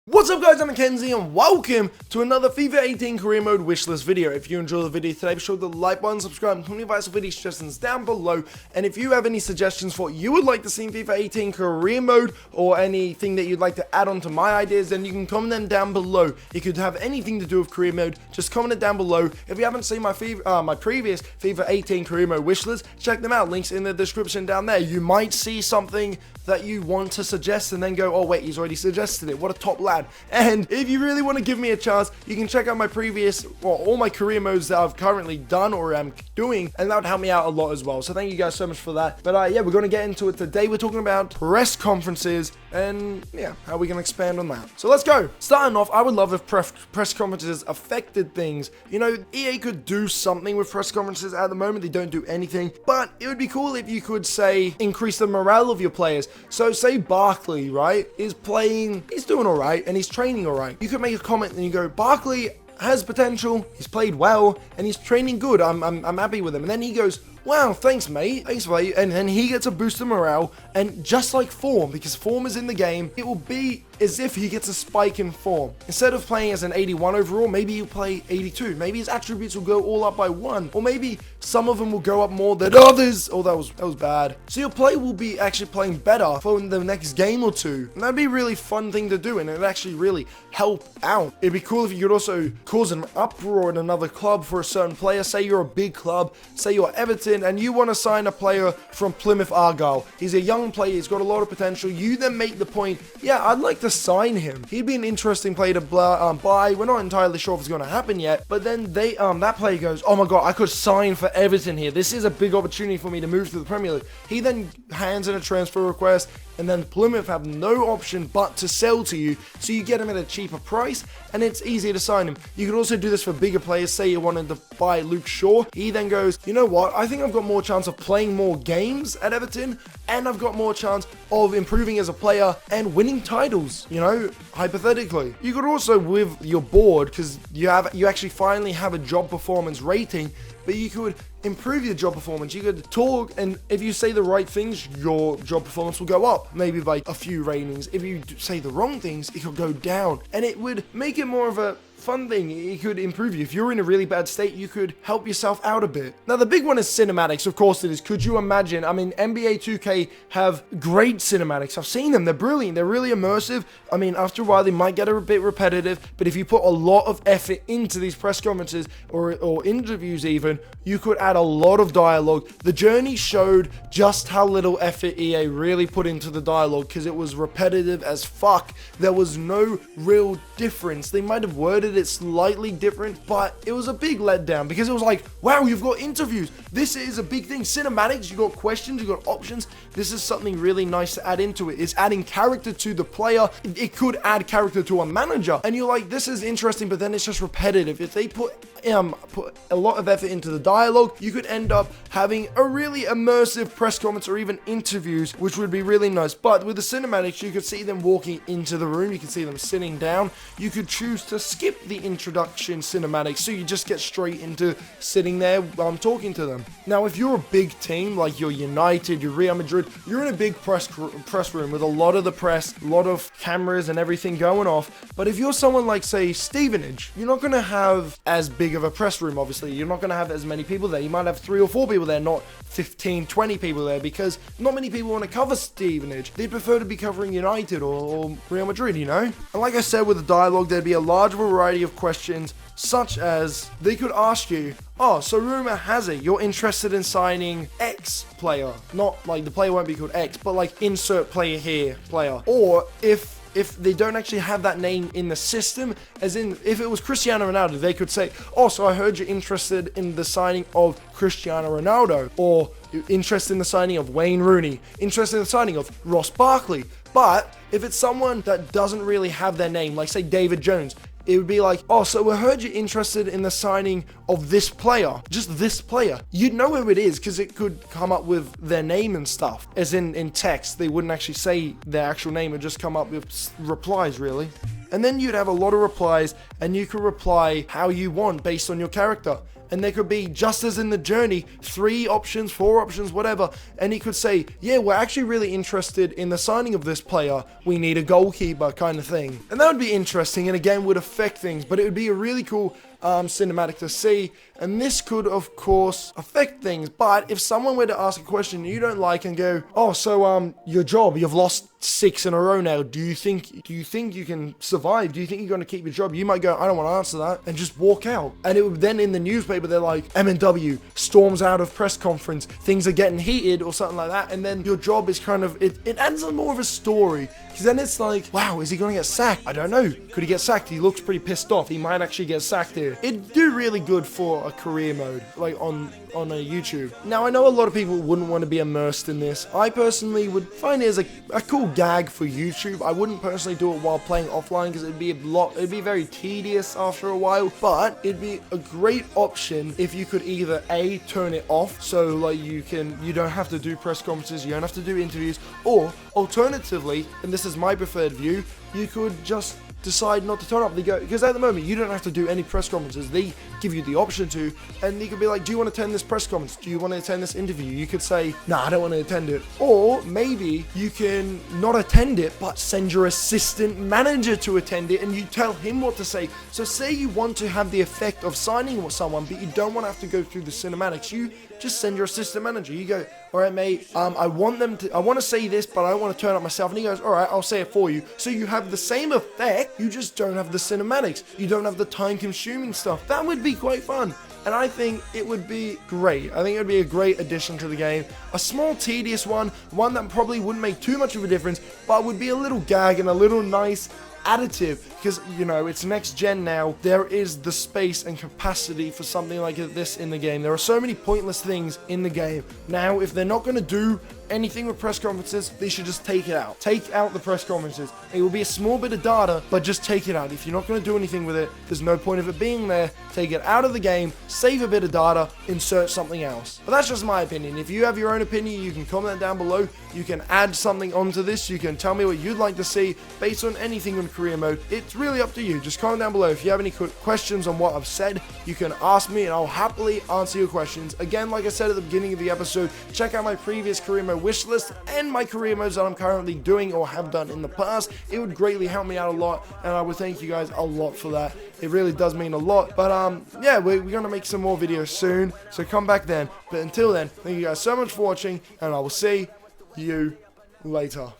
What's up guys, I'm Mackenzie and welcome to another FIFA 18 career mode wishlist video. If you enjoyed the video today, be sure to like button, subscribe, and comment your advice or video suggestions down below. And if you have any suggestions for what you would like to see in FIFA 18 career mode or anything that you'd like to add on to my ideas, then you can comment them down below. It could have anything to do with career mode, just comment it down below. If you haven't seen my previous FIFA 18 career mode wishlist, check them out, links in the description down there. You might see something that you want to suggest and then go, oh wait, he's already suggested it, what a top lad. And if you really want to give me a chance, you can check out my previous, well, all my career modes that I've currently done or am doing, and that would help me out a lot as well. So thank you guys so much for that. But yeah, we're going to get into it today. We're talking about press conferences and yeah, how we can expand on that. So let's go. Starting off, I would love if press conferences affected things. You know, EA could do something with press conferences. At the moment, they don't do anything, but it would be cool if you could say increase the morale of your players. So say Barkley, right, is playing, he's doing all right and he's training all right. You could make a comment and you go, Barkley has potential, he's played well, and he's training good. I'm happy with him. And then he goes, wow, thanks mate, thanks mate. And then he gets a boost of morale, and just like form, because form is in the game, it will be as if he gets a spike in form. Instead of playing as an 81 overall, maybe he'll play 82. Maybe his attributes will go all up by 1, or maybe some of them will go up more than others. Oh, that was bad. So your player will be actually playing better for the next game or two, and that'd be a really fun thing to do, and it'd actually really help out. It'd be cool if you could also cause an uproar in another club for a certain player. Say you're a big club, say you're Everton, and you want to sign a player from Plymouth Argyle. He's a young player, he's got a lot of potential. You then make the point, yeah, I'd like to sign him. He'd be an interesting player to buy. We're not entirely sure if it's going to happen yet, but then they that player goes, oh my god, I could sign for Everton here. This is a big opportunity for me to move to the Premier League. He then hands in a transfer request, and then Plymouth have no option but to sell to you, so you get him at a cheaper price, and it's easier to sign him. You could also do this for bigger players. Say you wanted to buy Luke Shaw. He then goes, you know what, I think I've got more chance of playing more games at Everton, and I've got more chance of improving as a player and winning titles, you know, hypothetically. You could also, with your board, because you actually finally have a job performance rating, but you could improve your job performance. You could talk, and if you say the right things, your job performance will go up, maybe by a few ratings. If you say the wrong things, it could go down, and it would make it more of a fun thing. It could improve you. If you're in a really bad state, you could help yourself out a bit. Now, the big one is cinematics. Of course it is. Could you imagine? I mean, NBA 2K have great cinematics. I've seen them. They're brilliant. They're really immersive. I mean, after a while, they might get a bit repetitive, but if you put a lot of effort into these press conferences or interviews even, you could add a lot of dialogue. The journey showed just how little effort EA really put into the dialogue, because it was repetitive as fuck. There was no real difference. They might have worded it slightly different, but it was a big letdown, because it was like, wow, you've got interviews. This is a big thing. Cinematics, you got questions, you got options. This is something really nice to add into it. It's adding character to the player. It could add character to a manager, and you're like, this is interesting, but then it's just repetitive. If they put a lot of effort into the dialogue, you could end up having a really immersive press conference or even interviews, which would be really nice. But with the cinematics, you could see them walking into the room, you can see them sitting down. You could choose to skip the introduction cinematics, so you just get straight into sitting there while I'm talking to them. Now, if you're a big team, like you're United, you're Real Madrid, you're in a big press room with a lot of the press, a lot of cameras and everything going off. But if you're someone like, say, Stevenage, you're not going to have as big of a press room. Obviously, you're not going to have as many people there. You might have 3 or 4 people there, not 15, 20 people there, because not many people want to cover Stevenage. They prefer to be covering United or Real Madrid, you know? And like I said, with the dialogue, there'd be a large variety of questions, such as they could ask you, oh, so rumor has it you're interested in signing X player. Not like the player won't be called X, but like insert player here, player. Or if they don't actually have that name in the system, as in if it was Cristiano Ronaldo, they could say, oh, so I heard you're interested in the signing of Cristiano Ronaldo, or interested in the signing of Wayne Rooney, interested in the signing of Ross Barkley. But if it's someone that doesn't really have their name, like say David Jones, it would be like, oh, so I heard you're interested in the signing of this player, just this player. You'd know who it is, because it could come up with their name and stuff, as in text. They wouldn't actually say their actual name, it would just come up with replies, really. And then you'd have a lot of replies, and you could reply how you want based on your character. and there could be, just as in the journey, 3 options, 4 options, whatever, and he could say, yeah, we're actually really interested in the signing of this player, we need a goalkeeper kind of thing. And that would be interesting, and again would affect things, but it would be a really cool cinematic to see, and this could of course affect things. But if someone were to ask a question you don't like and go, oh, so your job, you've lost 6 in a row now, do you think you can survive, do you think you're going to keep your job, you might go, I don't want to answer that, and just walk out. And it would then in the newspaper they're like, M&W storms out of press conference, things are getting heated or something like that, and then your job is kind of, it adds on more of a story, because then it's like, wow, is he going to get sacked? I don't know, could he get sacked? He looks pretty pissed off, he might actually get sacked here. It'd do really good for a career mode, like on a YouTube. Now I know a lot of people wouldn't want to be immersed in this. I personally would find it as a cool gag for YouTube. I wouldn't personally do it while playing offline, because it'd be very tedious after a while, but it'd be a great option if you could either A, turn it off, so like you don't have to do press conferences, you don't have to do interviews, or alternatively, and this is my preferred view, you could just decide not to turn up. They go, because at the moment you don't have to do any press conferences, they give you the option to, and you could be like, do you want to attend this press conference, do you want to attend this interview? You could say, nah, I don't want to attend it. Or maybe you can not attend it but send your assistant manager to attend it, and you tell him what to say. So say you want to have the effect of signing with someone, but you don't want to have to go through the cinematics, you just send your assistant manager. You go, all right, mate, I want to say this, but I don't want to turn up myself. And he goes, all right, I'll say it for you. So you have the same effect, you just don't have the cinematics. You don't have the time-consuming stuff. That would be quite fun. And I think it would be great. I think it would be a great addition to the game. A small, tedious one that probably wouldn't make too much of a difference, but would be a little gag and a little nice additive, because you know it's next gen now. There is the space and capacity for something like this in the game. There are so many pointless things in the game now. If they're not going to do anything with press conferences, they should just take it out. Take out the press conferences. It will be a small bit of data, but just take it out. If you're not going to do anything with it, there's no point of it being there. Take it out of the game, save a bit of data, insert something else. But that's just my opinion. If you have your own opinion, you can comment down below. You can add something onto this. You can tell me what you'd like to see based on anything in career mode. It's really up to you. Just comment down below. If you have any questions on what I've said, you can ask me and I'll happily answer your questions. Again, like I said at the beginning of the episode, check out my previous career mode wish list and my career modes that I'm currently doing or have done in the past. It would greatly help me out a lot, and I would thank you guys a lot for that. It really does mean a lot. But yeah, we're gonna make some more videos soon, so come back then. But until then, thank you guys so much for watching, and I will see you later.